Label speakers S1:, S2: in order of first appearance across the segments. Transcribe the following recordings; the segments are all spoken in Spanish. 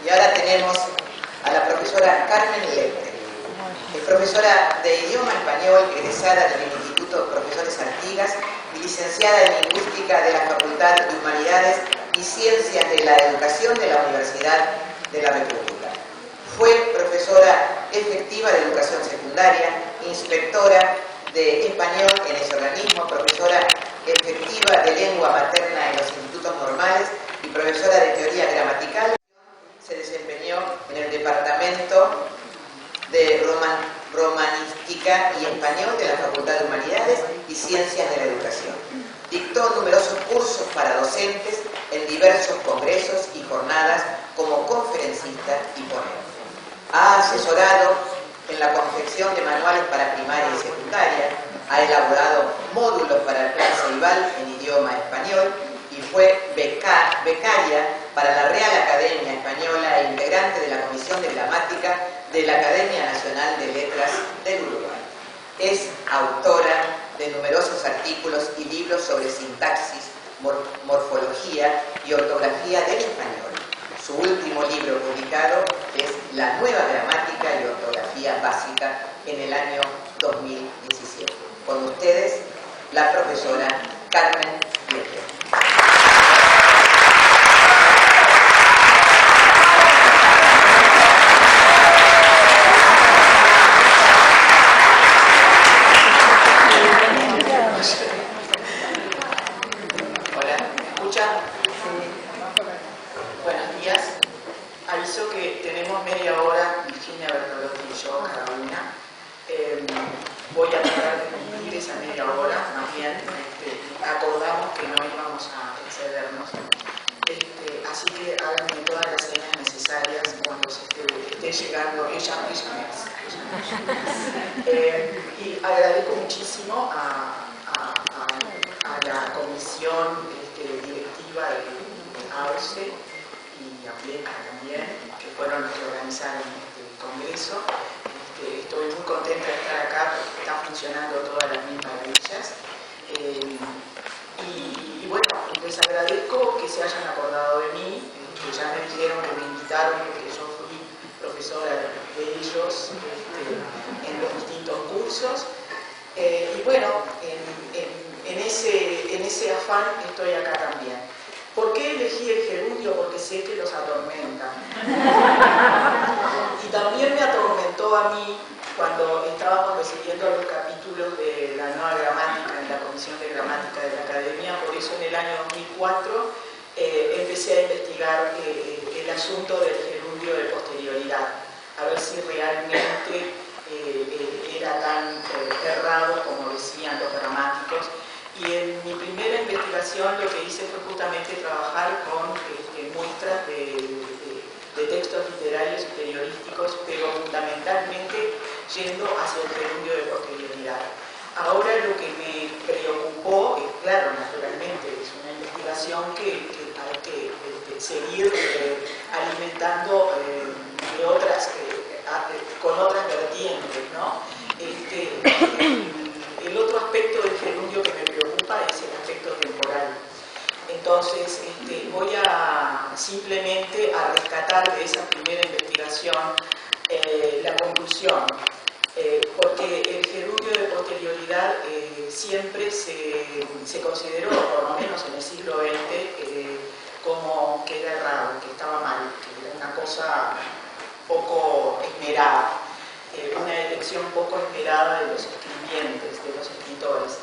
S1: Y ahora tenemos a la profesora Carmen Lente. Es profesora de idioma español, egresada del Instituto Profesores Artigas y licenciada en Lingüística de la Facultad de Humanidades y Ciencias de la Educación de la Universidad de la República. Fue profesora efectiva de educación secundaria, inspectora de español en ese organismo, profesora efectiva de lengua materna en los institutos normales y profesora de teoría gramatical. Se desempeñó en el departamento de romanística y español de la Facultad de Humanidades y Ciencias de la Educación. Dictó numerosos cursos para docentes en diversos congresos y jornadas como conferencista y ponente. Ha asesorado en la confección de manuales para primaria y secundaria, ha elaborado módulos para el plan Ceibal en idioma español y fue becaria para la Real Academia Española e integrante de la Comisión de Gramática de la Academia Nacional de Letras del Uruguay. Es autora de numerosos artículos y libros sobre sintaxis, morfología y ortografía del español. Su último libro publicado es La Nueva Gramática y Ortografía Básica en el año 2017. Con ustedes, la profesora Carmen Lente.
S2: Hola, ¿me escuchan? Buenos días. Aviso que tenemos media hora, Virginia Bertolotti y yo, cada una. Voy a tratar de cumplir esa media hora, más bien. Acordamos que no íbamos a excedernos. Así que háganme todas las señas necesarias cuando se esté llegando ella y agradezco muchísimo a la comisión directiva de AUCE y a PLECA también, que fueron los que organizaron este congreso. Estoy muy contenta de estar acá porque están funcionando todas las mil maravillas. Y bueno, les agradezco que se hayan acordado de mí, que ya me dijeron que me invitaron porque yo fui profesora de ellos en los distintos cursos. Y bueno, en ese afán estoy acá también. ¿Por qué elegí el gerundio? Porque sé que los atormenta. Y también me atormentó a mí cuando estábamos recibiendo los capítulos de la nueva gramática en la Comisión de Gramática de la Academia. Por eso en el año 2004 empecé a investigar el asunto del gerundio de posterioridad, a ver si realmente era tan errado como decían los gramáticos. Y en mi primera investigación lo que hice fue justamente trabajar con muestras de textos literarios y periodísticos, pero fundamentalmente yendo hacia el gerundio de posterioridad. Ahora lo que me preocupó, claro, naturalmente, es una investigación que hay que seguir alimentando con otras vertientes, ¿no? El otro aspecto del gerundio que me preocupa es el aspecto temporal. Entonces, voy a simplemente a rescatar de esa primera investigación la conclusión, porque el gerundio de posterioridad siempre se consideró, por lo menos en el siglo XX, como que era errado, que estaba mal, que era una cosa poco esmerada, una elección poco esperada de los escribientes, de los escritores.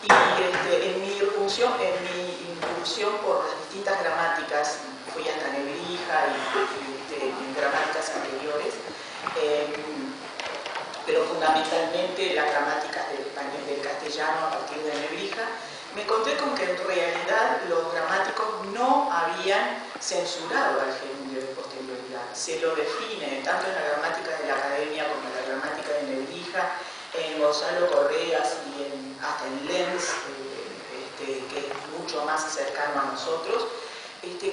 S2: Y en mi incursión por las distintas gramáticas, fui hasta Nebrija y en gramáticas anteriores, pero fundamentalmente las gramáticas del español, del castellano a partir de Nebrija, me encontré con que en realidad los gramáticos no habían censurado al gerundio de posterioridad. Se lo define tanto en la gramática de la Academia como en la gramática de Nebrija, en Gonzalo Correas y hasta en Lenz, que es mucho más cercano a nosotros,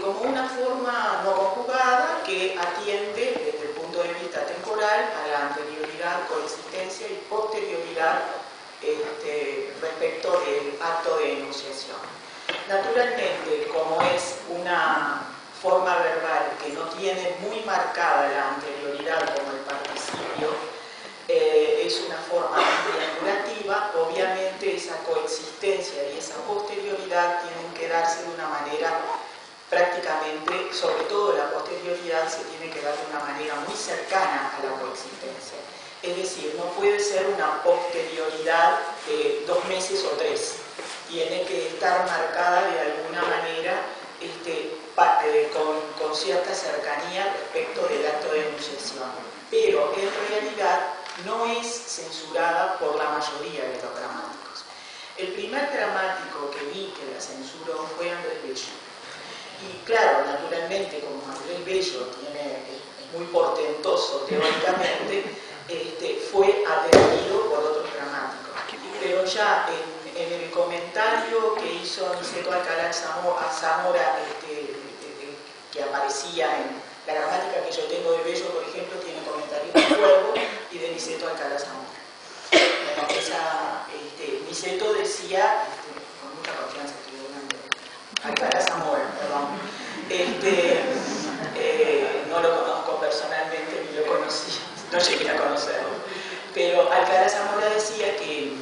S2: como una forma no conjugada que atiende desde el punto de vista temporal a la anterioridad, coexistencia y posterioridad respecto del acto de enunciación. Naturalmente, como es una forma verbal que no tiene muy marcada la anterioridad como el participio, es una forma triangulativa. Obviamente esa coexistencia y esa posterioridad tienen que darse de una manera prácticamente, sobre todo la posterioridad se tiene que dar de una manera muy cercana a la coexistencia. Es decir, no puede ser una posterioridad de 2 meses o 3. Tiene que estar marcada de alguna manera con cierta cercanía respecto del acto de enunciación. Pero en realidad no es censurada por la mayoría de los gramáticos. El primer gramático que vi que la censuró fue Andrés Bello. Y claro, naturalmente, como Andrés Bello es muy portentoso teóricamente, fue atendido por otros gramáticos. Pero ya en el comentario que hizo Niceto Alcalá Zamora, que aparecía en la gramática que yo tengo de Bello, por ejemplo, tiene comentarios de Cuervo y de Niceto Alcalá Zamora. Bueno, Niceto decía, con mucha confianza estoy hablando, Alcalá Zamora, perdón, no lo conozco personalmente ni lo conocí, no llegué a conocerlo, pero Alcalá Zamora decía que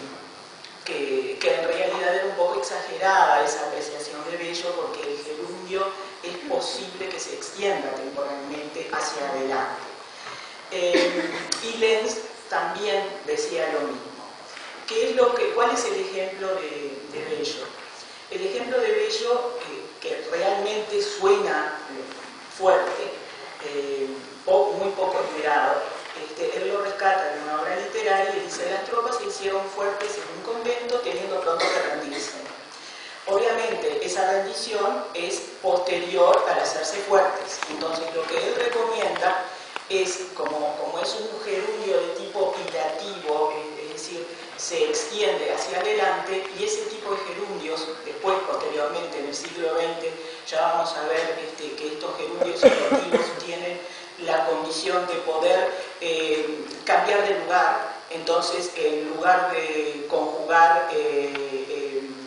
S2: en realidad era un poco exagerada esa apreciación de Bello, porque el gerundio es posible que se extienda temporalmente hacia adelante. Y Lenz también decía lo mismo. ¿Cuál es el ejemplo de Bello? El ejemplo de Bello, que realmente suena fuerte, muy poco esperado, él lo rescata en una obra literaria y dice: las tropas se hicieron fuertes en un convento teniendo pronto que rendirse. Obviamente esa rendición es posterior al hacerse fuertes. Entonces lo que él recomienda es, como es un gerundio de tipo hilativo, es decir, se extiende hacia adelante, y ese tipo de gerundios, después, posteriormente, en el siglo XX, ya vamos a ver que estos gerundios hilativos tienen la condición de poder cambiar de lugar. Entonces, en lugar de conjugar, en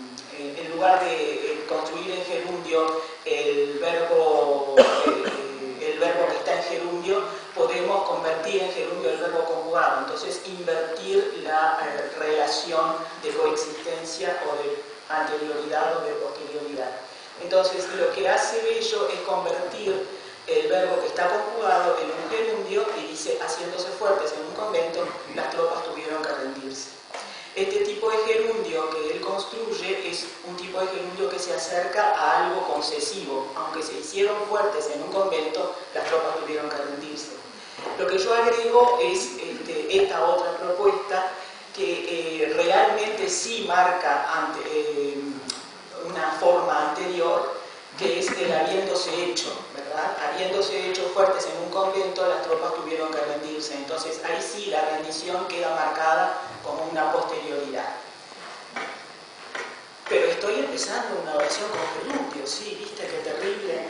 S2: lugar de construir en gerundio el verbo que está en gerundio, podemos convertir en gerundio el verbo conjugado. Entonces, invertir la relación de coexistencia o de anterioridad o de posterioridad. Entonces, lo que hace Bello es convertir el verbo que está conjugado en un gerundio y dice: haciéndose fuertes en un convento, las tropas tuvieron que rendirse. Este tipo de gerundio que él construye es un tipo de gerundio que se acerca a algo concesivo. Aunque se hicieron fuertes en un convento, las tropas tuvieron que rendirse. Lo que yo agrego es esta otra propuesta que realmente sí marca una forma anterior, que es el habiéndose hecho, ¿verdad? Habiéndose hecho fuertes en un convento, las tropas tuvieron que rendirse. Entonces ahí sí la rendición queda marcada como una posterioridad. Pero estoy empezando una oración con gerundio, sí, viste qué terrible.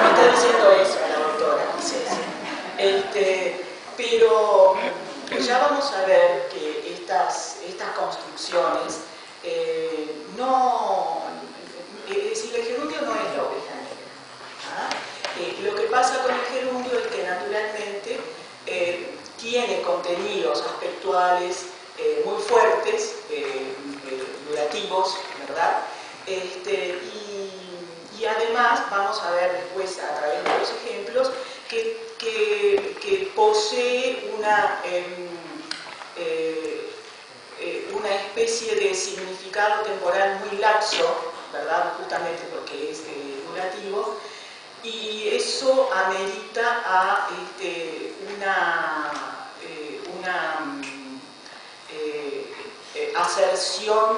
S2: Me está diciendo eso la doctora, dice eso. Pero ya vamos a ver que estas construcciones es decir, el gerundio no es la oveja negra. Lo que pasa con el gerundio es que naturalmente tiene contenidos aspectuales muy fuertes, durativos, ¿verdad? Y además vamos a ver después a través de los ejemplos que posee una especie de significado temporal muy laxo, ¿verdad? Justamente porque es durativo, y eso amerita a una aserción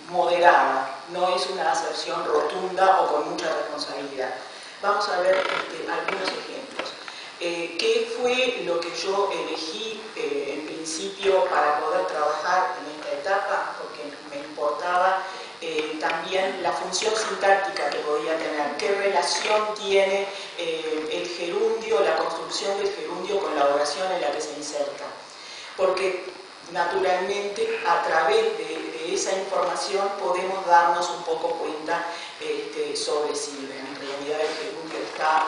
S2: moderada, no es una aserción rotunda o con mucha responsabilidad. Vamos a ver algunos ejemplos. ¿Qué fue lo que yo elegí en principio para poder trabajar en esta etapa? Porque me importaba también la función sintáctica que podía tener, qué relación tiene el gerundio, la construcción del gerundio con la oración en la que se inserta. Porque naturalmente a través de esa información podemos darnos un poco cuenta sobre si en realidad el gerundio está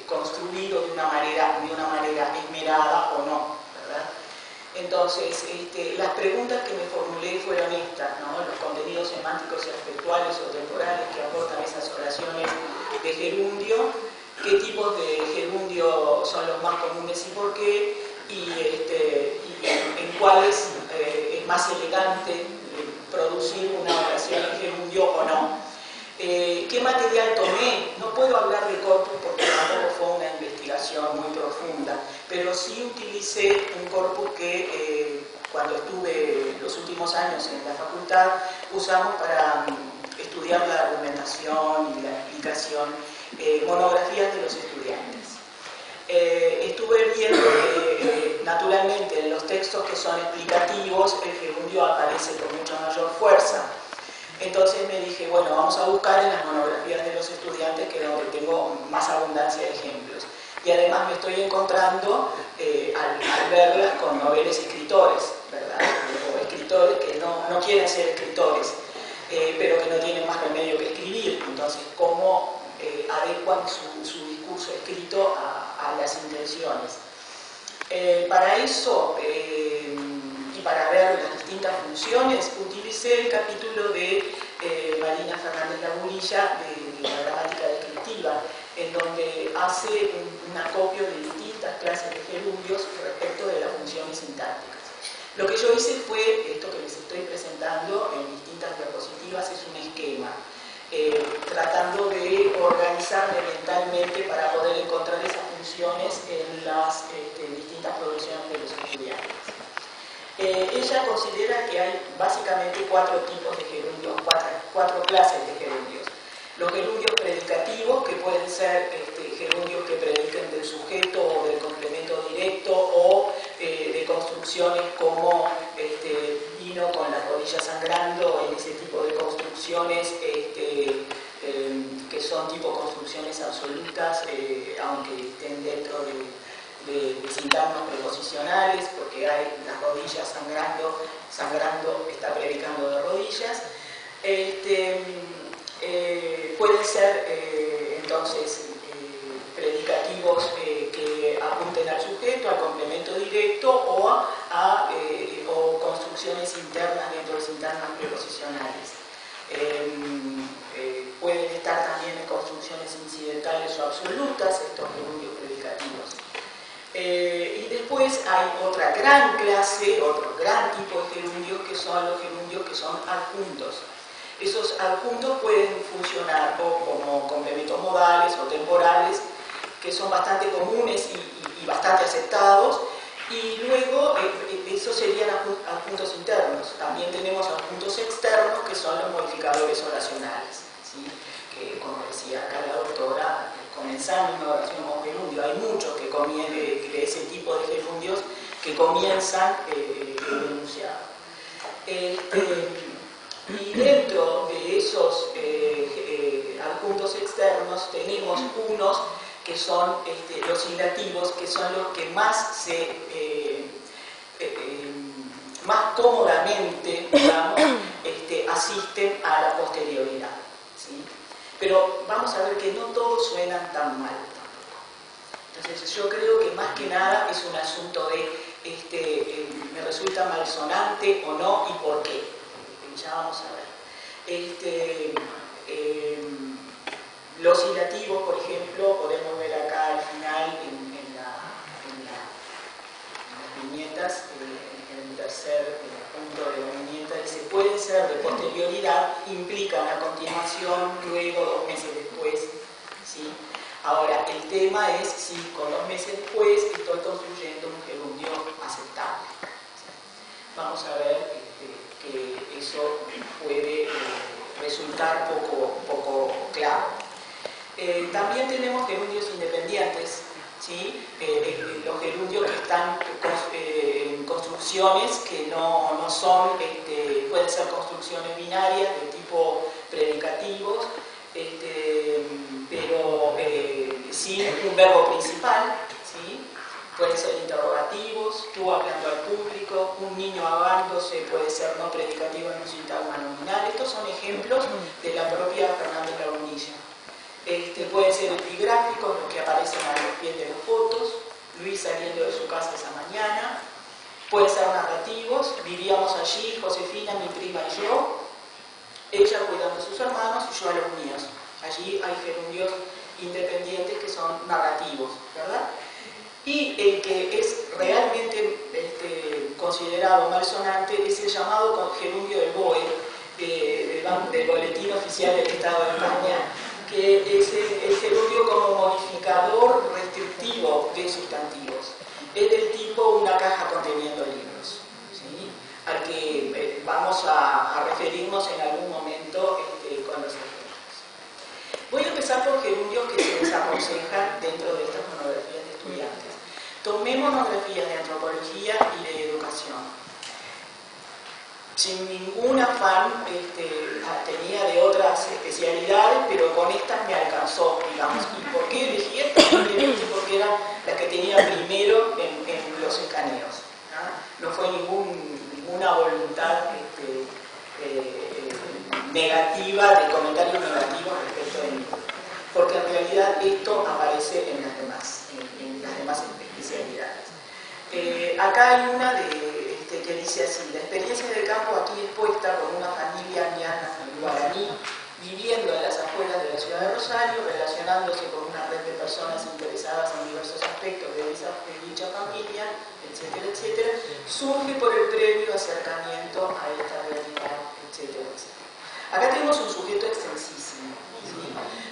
S2: construido de una manera esmerada o no, ¿verdad? Entonces, las preguntas que me formulé fueron estas, ¿no? Los contenidos semánticos y afectuales o temporales que aportan esas oraciones de gerundio, qué tipos de gerundio son los más comunes y por qué, y en cuáles es más elegante producir una oración en gerundio o no. ¿Qué material tomé? No puedo hablar de corpus porque tampoco fue una investigación muy profunda, pero sí utilicé un corpus que cuando estuve los últimos años en la facultad usamos para estudiar la argumentación y la explicación, monografías de los estudiantes. Estuve viendo que naturalmente en los textos que son explicativos el gerundio aparece con mucha mayor fuerza. Entonces me dije, bueno, vamos a buscar en las monografías de los estudiantes, que es donde tengo más abundancia de ejemplos. Y además me estoy encontrando, al verlas, con noveles escritores, ¿verdad? O escritores que no quieren ser escritores, pero que no tienen más remedio que escribir. Entonces, ¿cómo adecuan su discurso escrito a las intenciones? Para eso, y para ver las distintas funciones, utilicé el capítulo de Marina Fernández Laburilla de la gramática descriptiva, en donde hace un acopio de distintas clases de gerundios respecto de las funciones sintácticas. Lo que yo hice fue, esto que les estoy presentando en distintas diapositivas, es un esquema, tratando de organizarme mentalmente para poder encontrar esas funciones en las distintas producciones de los estudiantes. Ella considera que hay básicamente 4 tipos de gerundios, cuatro clases de gerundios. Los gerundios predicativos, que pueden ser gerundios que prediquen del sujeto o del complemento directo, o de construcciones como vino con la rodilla sangrando, en ese tipo de construcciones que son tipo construcciones absolutas, aunque estén dentro de sintagmas preposicionales, porque hay las rodillas sangrando está predicando de rodillas. Pueden ser entonces predicativos que apunten al sujeto, al complemento directo o construcciones internas dentro de sintagmas preposicionales. Pueden estar también en construcciones incidentales o absolutas, estos gerundios predicativos. Y después hay otra gran clase, otro gran tipo de gerundios, que son los gerundios que son adjuntos. Esos adjuntos pueden funcionar o como complementos modales o temporales, que son bastante comunes y bastante aceptados, y luego esos serían adjuntos internos. También tenemos adjuntos externos, que son los modificadores oracionales, ¿sí? Que, como decía acá la doctora, comenzando una oración con gerundio, hay muchos de ese tipo de gerundios que comienzan el enunciado. Y dentro de esos adjuntos externos tenemos unos que son los ilativos, que son los que más más cómodamente, digamos, asisten a la posterioridad, ¿sí? Pero vamos a ver que no todos suenan tan mal tampoco. Entonces yo creo que más que nada es un asunto de me resulta malsonante o no y por qué. Ya vamos a ver. Los ilativos, por ejemplo, podemos ver acá al final en las viñetas, en el tercer punto de la viñeta, dice, pueden ser de posterioridad, implican a continuación, luego 2 meses después, ¿sí? Ahora, el tema es si con 2 meses después estoy construyendo un gerundio aceptable, ¿sí? Vamos a ver que eso puede resultar poco claro. También tenemos gerundios independientes, ¿sí? Los gerundios que están en construcciones que no son, pueden ser construcciones binarias de tipo predicativos, pero sin un verbo principal, ¿sí? Pueden ser interrogativos, tú hablando al público, un niño ahogándose, puede ser no predicativo en un sintagma nominal. Estos son ejemplos de la propia Fernández Lagunilla. Pueden ser epigráficos, los que aparecen al ser narrativos. Vivíamos allí, Josefina, mi prima y yo, ella cuidando a sus hermanos y yo a los míos. Allí hay gerundios independientes que son narrativos, ¿verdad? Y el que es realmente considerado malsonante es el llamado gerundio del BOE, del Boletín Oficial del Estado de España, que es el gerundio como modificador restrictivo de sustantivos. Es del tipo una caja conteniendo libros, ¿sí? Al que vamos a referirnos en algún momento con los ejemplos. Voy a empezar por gerundios que se desaconsejan dentro de estas monografías de estudiantes. Tomemos monografías de antropología y de educación. Sin ningún afán tenía de otras especialidades, pero con estas me alcanzó, digamos. ¿Y por qué elegí estas? Simplemente porque eran las que tenía primero en los escaneos. No fue ninguna voluntad negativa, de comentarios negativos respecto de mí. Porque en realidad esto aparece en las demás especialidades. Acá hay una que dice así: la experiencia del campo aquí expuesta con una familia ñana guaraní, viviendo en las afueras de la ciudad de Rosario, relacionándose con una red de personas interesadas en diversos aspectos de dicha familia, etcétera, etcétera, surge por el previo acercamiento a esta realidad, etcétera, etcétera. Acá tenemos un sujeto extensísimo, ¿sí?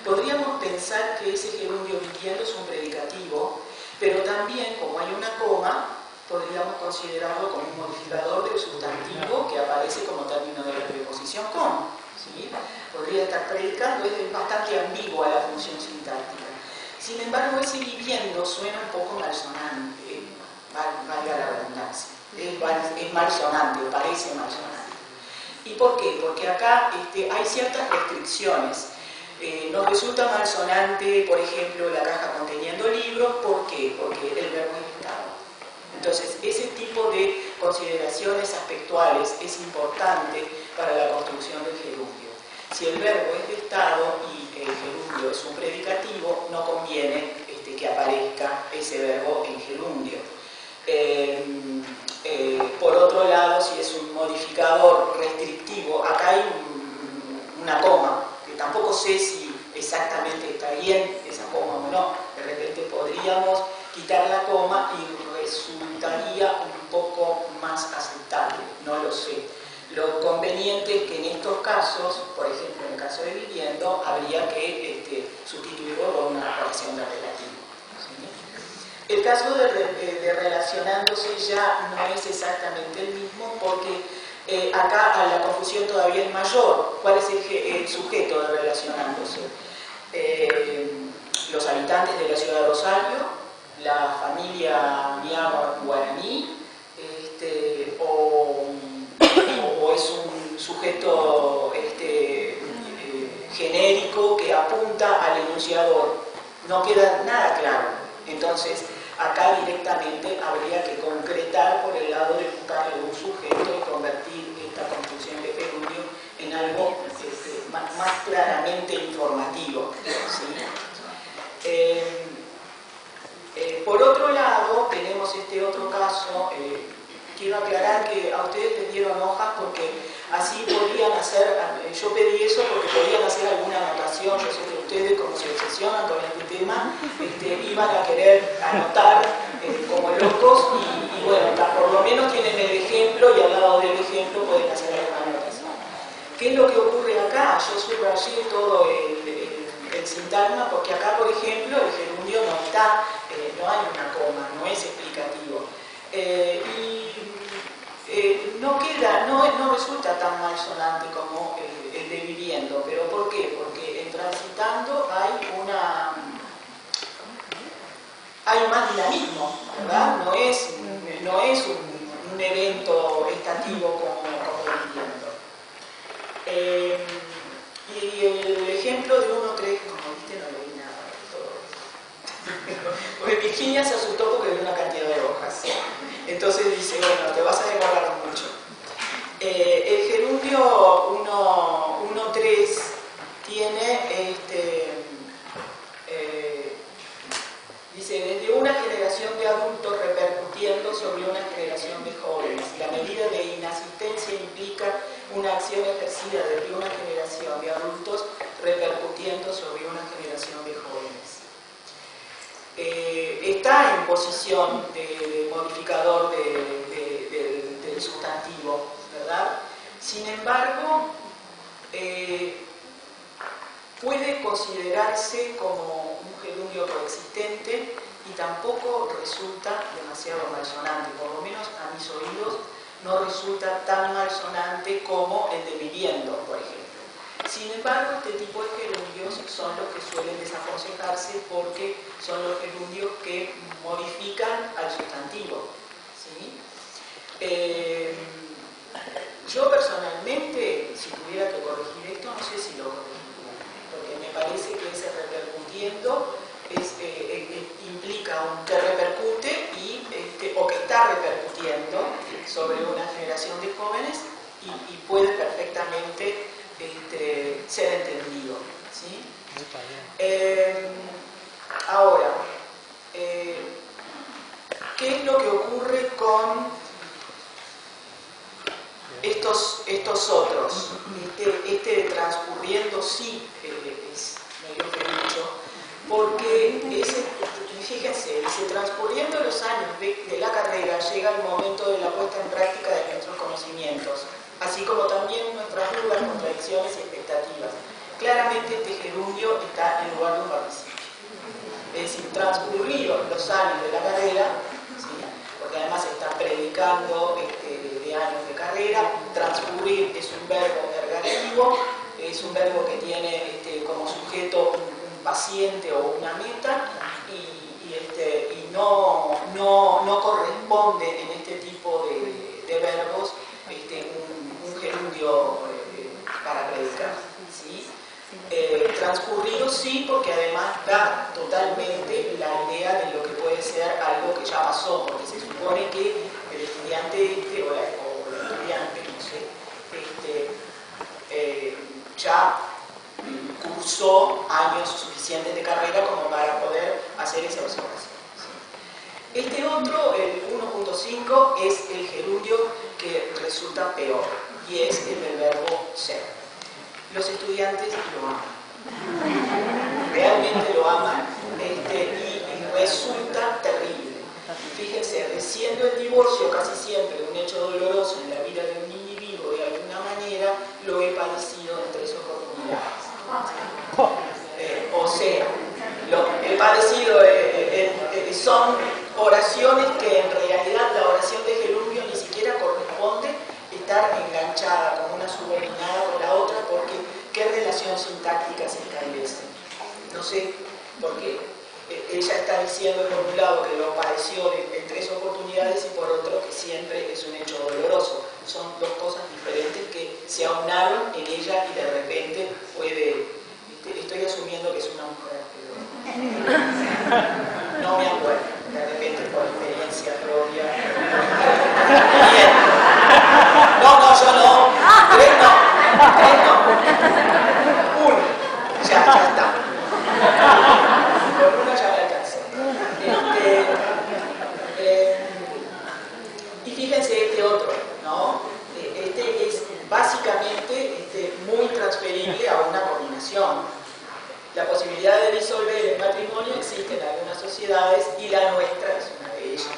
S2: Podríamos pensar que ese gerundio viviendo es un predicativo, pero también, como hay una coma, podríamos considerarlo como un modificador del sustantivo que aparece como término de la preposición con, ¿sí? Podría estar predicando, es bastante ambigua la función sintáctica. Sin embargo, ese viviendo suena un poco malsonante, valga la redundancia. Es malsonante, parece malsonante. ¿Y por qué? Porque acá hay ciertas restricciones. Nos resulta malsonante, por ejemplo, la caja conteniendo libros. ¿Por qué? Porque el verbo es estado. Entonces, ese tipo de consideraciones aspectuales es importante para la construcción del gerundio. Si el verbo es de estado y el gerundio es un predicativo, no conviene que aparezca ese verbo en gerundio. Por otro lado, si es un modificador restrictivo, acá hay una coma, que tampoco sé si exactamente está bien esa coma o no. De repente podríamos quitar la coma y resultaría un poco más aceptable, no lo sé. Lo conveniente es que en estos casos, por ejemplo en el caso de viviendo, habría que sustituirlo con una relación de relativo. ¿Sí? El caso de relacionándose ya no es exactamente el mismo, porque acá la confusión todavía es mayor. ¿Cuál es el sujeto de relacionándose? Los habitantes de la ciudad de Rosario, la familia ñama guaraní, o es un sujeto genérico que apunta al enunciador. No queda nada claro. Entonces, acá directamente habría que concretar por el lado de buscar algún sujeto y convertir esta construcción de gerundio en algo más claramente informativo, ¿sí? Por otro lado, tenemos este otro caso. Quiero aclarar que a ustedes les dieron hojas porque así podían hacer, yo pedí eso porque podían hacer alguna anotación. Yo sé que ustedes, como se obsesionan con este tema, iban a querer anotar como locos y bueno, por lo menos tienen el ejemplo y al lado del ejemplo pueden hacer alguna anotación. ¿Qué es lo que ocurre acá? Yo subrayé todo el sintagma porque acá, por ejemplo, el gerundio no está, no hay una coma, no es explicativo. No resulta tan malsonante como el de viviendo. ¿Pero por qué? Porque en transitando hay más dinamismo, ¿verdad? No es un evento estativo como viviendo. Y el ejemplo de 1-3, como viste, no leí nada de todo esto. Porque Virginia se asustó porque vio una cantidad de hojas. Entonces dice, bueno, te vas a demorar mucho. El gerundio 1-3 tiene, dice, desde una generación de adultos repercutió repercutiendo sobre una generación de jóvenes. La medida de inasistencia implica una acción ejercida desde una generación de adultos repercutiendo sobre una generación de jóvenes. Está en posición de modificador del sustantivo, ¿verdad? Sin embargo, puede considerarse como un gerundio coexistente y tampoco resulta demasiado malsonante, por lo menos a mis oídos no resulta tan malsonante como el de viviendo, por ejemplo. Sin embargo, este tipo de gerundios son los que suelen desaconsejarse porque son los gerundios que modifican al sustantivo, ¿sí? Yo personalmente, si tuviera que corregir esto, no sé si lo corregiría, porque me parece que ese repercutiendo implica un que repercute o que está repercutiendo sobre una generación de jóvenes y puede perfectamente ser entendido, ¿sí? Ahora, ¿qué es lo que ocurre con estos otros? Este de transcurriendo sí es medio felucho, porque fíjense, transcurriendo los años de la carrera llega el momento de la puesta en práctica de nuestros conocimientos, así como también nuestras dudas, contradicciones y expectativas. Claramente este gerundio está en lugar de un participio. Es decir, transcurridos los años de la carrera, ¿sí? Porque además se está predicando de años de carrera. Transcurrir es un verbo ergativo, es un verbo que tiene como sujeto un paciente o una meta y no corresponde en este tipo de verbos un gerundio para predicar, ¿sí? Transcurrido sí, porque además da totalmente la idea de lo que puede ser algo que ya pasó, porque se supone que el estudiante o la estudiante, no sé, ya cursó años suficientes de carrera como para poder hacer esa observación. Este otro, el 1.5, es el gerundio que resulta peor y es el del verbo ser. Los estudiantes lo aman, realmente lo aman y resulta terrible. Fíjense, siendo el divorcio casi siempre un hecho doloroso en la vida de un individuo, de alguna manera lo he padecido en 3 oportunidades. O sea, he padecido son oraciones que en realidad la oración de gerundio ni siquiera corresponde estar enganchada como una subordinada con la otra, porque ¿qué relación sintáctica se establece? No sé, porque ella está diciendo por un lado que lo padeció en 3 oportunidades y por otro que siempre es un hecho doloroso. Son dos cosas diferentes que se aunaron en ella y de repente puede... Estoy asumiendo que es una mujer, pero no me acuerdo, de repente por experiencia propia. No, yo no. 3 no. 1. Ya está. Por 1 ya me alcanzó. Y fíjense este otro, ¿no? Este es básicamente muy transferible a una combinación. La posibilidad de disolver el matrimonio existe en algunas sociedades y la nuestra es una de ellas.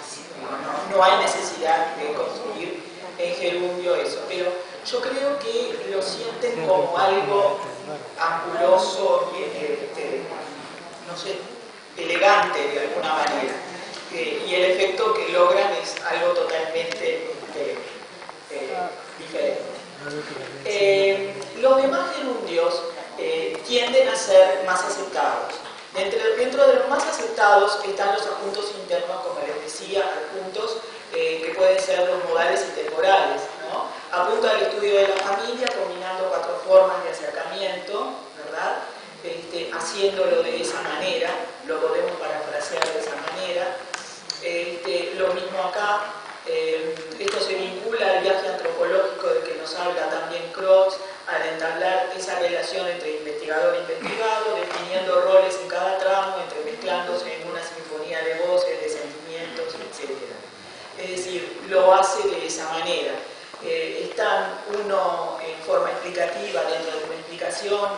S2: No hay necesidad de construir en gerundio eso, pero yo creo que lo sienten como algo ampuloso, no sé, elegante de alguna manera. Y el efecto que logran es algo totalmente diferente. Los demás gerundios tienden a ser más aceptados. Dentro de los más aceptados están los adjuntos internos, como les decía, adjuntos que pueden ser los modales y temporales, ¿no? Apunta al estudio de la familia, combinando 4 formas de acercamiento, ¿verdad? Haciéndolo de esa manera, lo podemos parafrasear de esa manera. Lo mismo acá, esto se vincula al viaje antropológico del que nos habla también Croix, al entablar esa relación entre investigador e investigado, definiendo roles en cada tramo, entremezclándose en una sinfonía de voces, de sentimientos, etc. Es decir, lo hace de esa manera. Están uno en forma explicativa dentro de una explicación,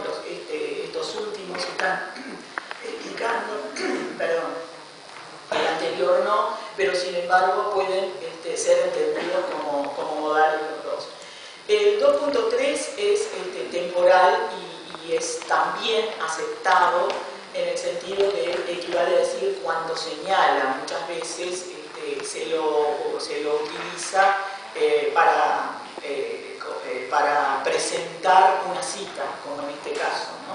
S2: estos últimos están explicando, perdón, el anterior no, pero sin embargo pueden ser entendidos como modales los dos. El 2.3 es temporal y es también aceptado en el sentido de equivale a decir cuando señala. Muchas veces se lo utiliza para presentar una cita, como en este caso, ¿no?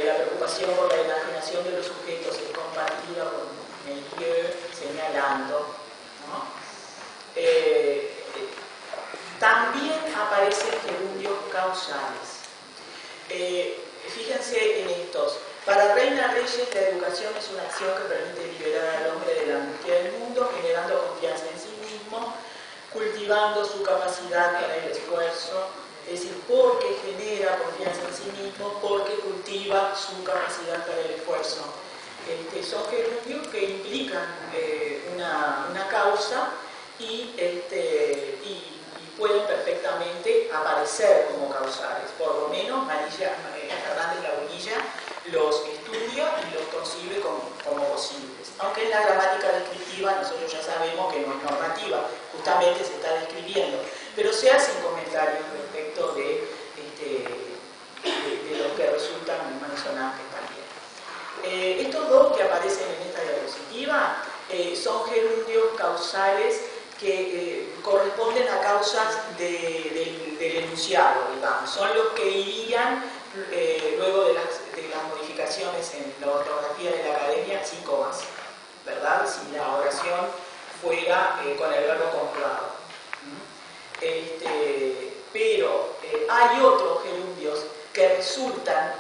S2: La preocupación por la imaginación de los sujetos es compartida por Melchior señalando, ¿no? También aparecen gerundios causales. Fíjense en estos. Para Reina Reyes, la educación es una acción que permite liberar al hombre de la angustia del mundo, generando confianza en sí mismo, cultivando su capacidad para el esfuerzo, es decir, porque genera confianza en sí mismo, porque cultiva su capacidad para el esfuerzo. Son gerundios que implican una causa y pueden perfectamente aparecer como causales. Por lo menos Fernández Lagunilla los estudia y los concibe como posibles. Aunque en la gramática descriptiva nosotros ya sabemos que no es normativa, justamente se está describiendo, pero se hacen comentarios respecto de los que resultan malsonantes también. Estos dos que aparecen en esta diapositiva son gerundios causales que corresponden a causas del enunciado, digamos. Son los que irían luego de las modificaciones en la ortografía de la academia sin comas, ¿verdad? Si la oración fuera con el verbo conjugado. Pero hay otros gerundios que resultan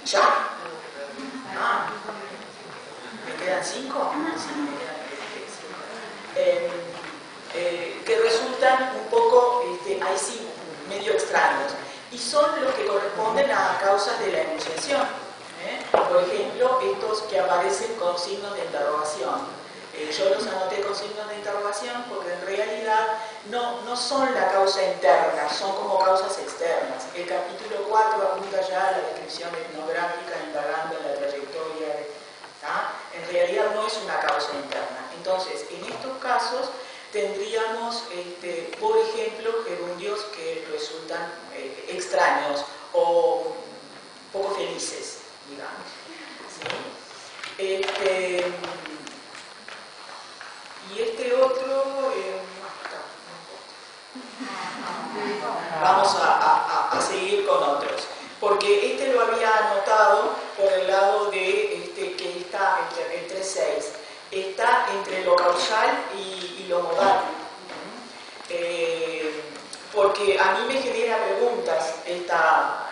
S2: ya. ¿Me quedan 5? Sí, me quedan 5. Que resultan un poco, ahí sí, medio extraños. Y son los que corresponden a causas de la enunciación. Por ejemplo, estos que aparecen con signos de interrogación. Yo los anoté con signos de interrogación porque en realidad no son la causa interna, son como causas externas. El capítulo 4 apunta ya a la descripción etnográfica indagando en la trayectoria. En realidad no es una causa interna. Entonces, en estos casos tendríamos, por ejemplo, gerundios que resultan extraños o poco felices, digamos. ¿Sí? Y otro, vamos a seguir con otros, porque lo había anotado por el lado de que está el 3.6, está entre lo causal y lo modal. Porque a mí me genera preguntas esta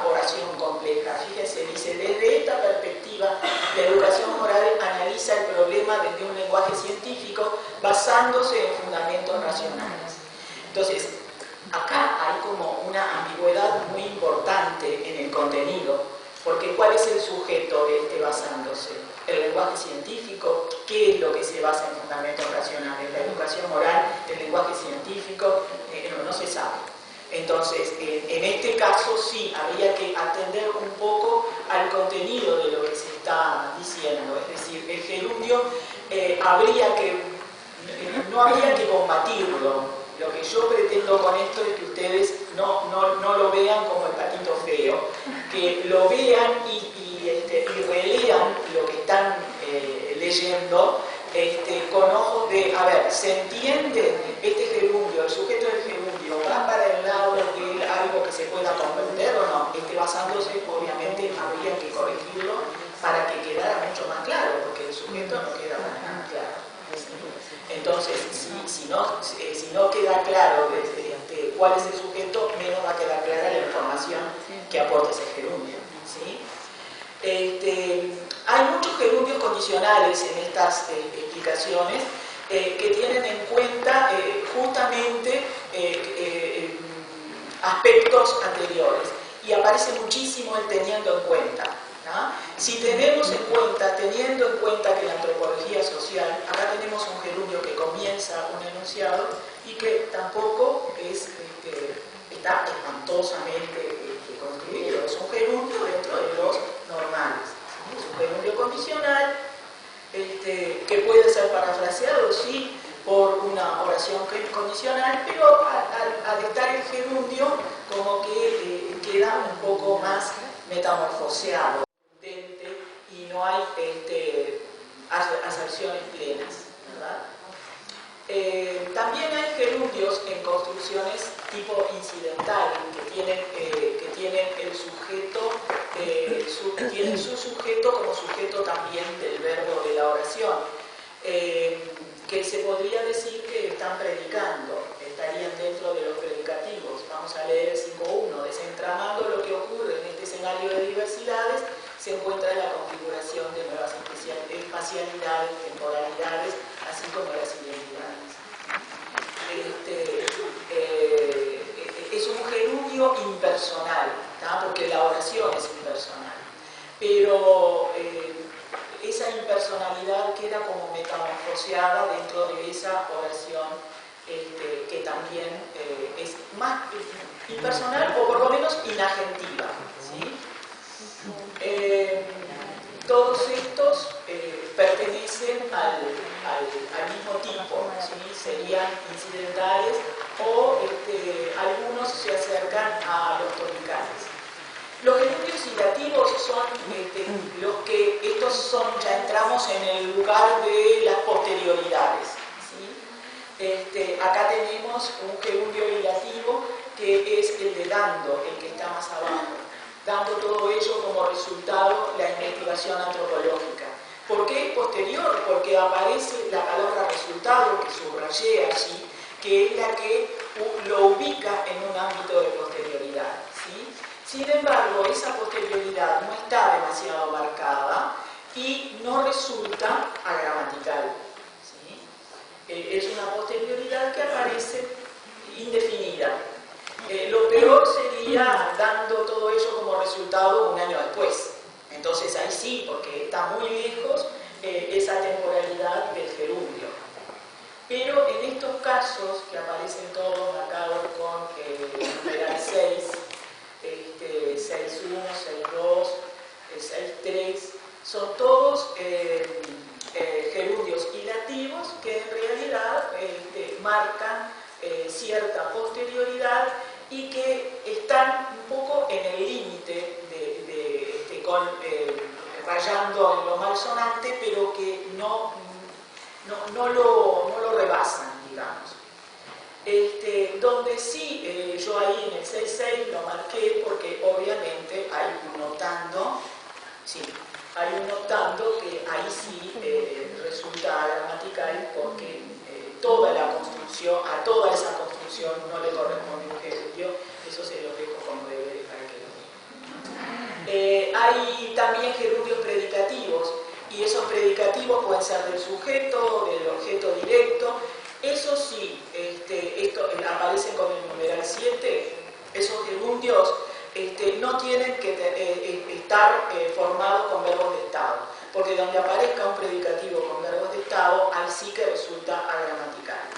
S2: oración compleja. Fíjense, dice, desde esta perspectiva, la educación moral analiza el problema desde un lenguaje científico basándose en fundamentos racionales. Entonces, acá hay como una ambigüedad muy importante en el contenido, porque ¿cuál es el sujeto de basándose? El lenguaje científico, ¿qué es lo que se basa en fundamentos racionales? La educación moral, el lenguaje científico, no se sabe. Entonces, en este caso sí, habría que atender un poco al contenido de lo que se está diciendo. Es decir, el gerundio no habría que combatirlo. Lo que yo pretendo con esto es que ustedes no lo vean como el patito feo, que lo vean y relean lo que están leyendo con ojos de, a ver, ¿se entiende este gerundio, el sujeto del gerundio, va para el lado de algo que se pueda comprender o no? Basándose, obviamente, habría que corregirlo para que quedara mucho más claro, porque el sujeto no queda más claro. Entonces, si no queda claro cuál es el sujeto, menos va a quedar clara la información que aporta ese gerundio. ¿Sí? Hay muchos gerundios condicionales en estas explicaciones que tienen en cuenta justamente aspectos anteriores, y aparece muchísimo el teniendo en cuenta, ¿no? ¿Ah? Si tenemos en cuenta, teniendo en cuenta que la antropología social, acá tenemos un gerundio que comienza un enunciado y que tampoco está espantosamente construido, es un gerundio dentro de los normales. Es un gerundio condicional que puede ser parafraseado, sí, por una oración condicional, pero al estar el gerundio como que queda un poco más metamorfoseado y no hay aserciones plenas, ¿verdad? También hay gerundios en construcciones tipo incidental que tienen el sujeto, tienen su sujeto como sujeto también del verbo de la oración, que se podría decir que están predicando, estarían dentro de los predicativos. Vamos a leer el 5.1. Desentramando lo que ocurre en este escenario de diversidades, se encuentra la configuración de nuevas espacialidades, temporalidades, así como las identidades. Es un gerundio impersonal, ¿tá? Porque la oración es impersonal, pero esa impersonalidad queda como metamorfoseada dentro de esa oración que también es más impersonal o por lo menos inagentiva, ¿sí? Todos estos pertenecen al mismo tipo, ¿sí? Serían incidentales o algunos se acercan a los topicales. Los gerundios citativos son los que, estos son, ya entramos en el lugar de las posterioridades, ¿sí? Acá tenemos un gerundio ilativo que es el de dando, el que está más abajo, dando todo ello como resultado la investigación antropológica. ¿Por qué es posterior? Porque aparece la palabra resultado, que subrayé allí, que es la que lo ubica en un ámbito de posterioridad, ¿sí? Sin embargo, esa posterioridad no está demasiado marcada y no resulta agramatical, ¿sí? Es una posterioridad que aparece indefinida. Lo peor sería dando todo ello como resultado un año después. Entonces ahí sí, porque está muy lejos esa temporalidad del gerundio. Pero en estos casos, que aparecen todos marcados con el numeral 6, 6.1, 6.2, 6.3, son todos gerundios ilativos que en realidad marcan cierta posterioridad y que están un poco en el límite rayando en lo malsonante, pero que no lo rebasan, digamos. Donde sí, yo ahí en el 6.6 lo marqué porque obviamente hay un notando, sí, hay un notando que ahí sí resulta gramatical porque toda la construcción, a toda esa construcción no le corresponde un gerundio, eso se lo dejo como deber para que lo digan. Hay también gerundios predicativos, y esos predicativos pueden ser del sujeto, del objeto directo. Eso sí, esto aparece con el numeral 7, esos gerundios no tienen que estar formados con verbos de estado, porque donde aparezca un predicativo con verbos de estado, ahí sí que resulta agramatical.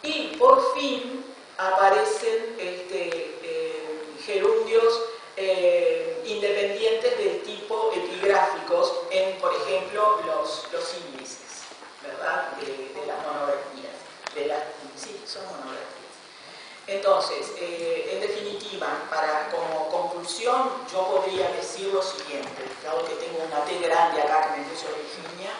S2: Y por fin aparecen gerundios independientes del tipo epigráficos en, por ejemplo, los índices, ¿verdad? De las monografías. Sí, son monografías. Entonces, en definitiva, como conclusión, yo podría decir lo siguiente, dado que tengo una T grande acá que me puso Virginia.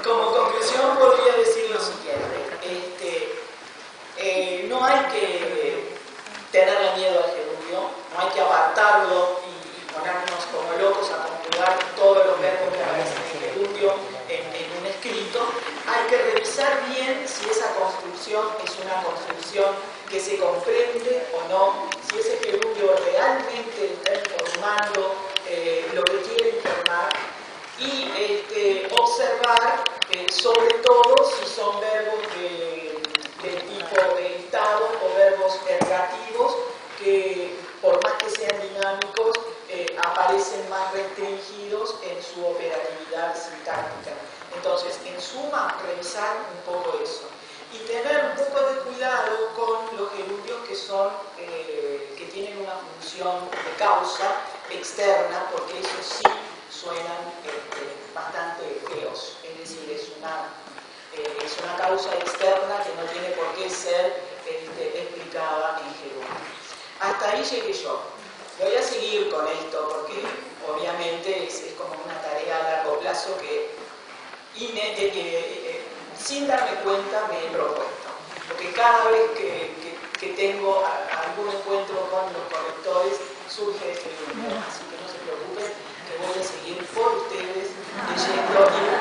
S2: Como conclusión podría decir lo siguiente, no hay que tenerle miedo al gerundio, no hay que apartarlo y ponernos como locos a conjugar todos los verbos que aparecen en el gerundio en un escrito. Hay que revisar bien si esa construcción es una construcción que se comprende o no, si ese gerundio realmente está informando lo que quiere informar, y observar sobre todo si son verbos de tipo de estado o verbos ergativos que por más que sean dinámicos parecen más restringidos en su operatividad sintáctica. Entonces, en suma, revisar un poco eso. Y tener un poco de cuidado con los gerundios que tienen una función de causa externa, porque esos sí suenan bastante feos. Es decir, es una causa externa que no tiene por qué ser explicada en gerundio. Hasta ahí llegué yo. Voy a seguir con esto porque obviamente es como una tarea a largo plazo que sin darme cuenta me he propuesto. Porque cada vez que tengo algún encuentro con los correctores surge este gerundio. Así que no se preocupen que voy a seguir por ustedes leyendo y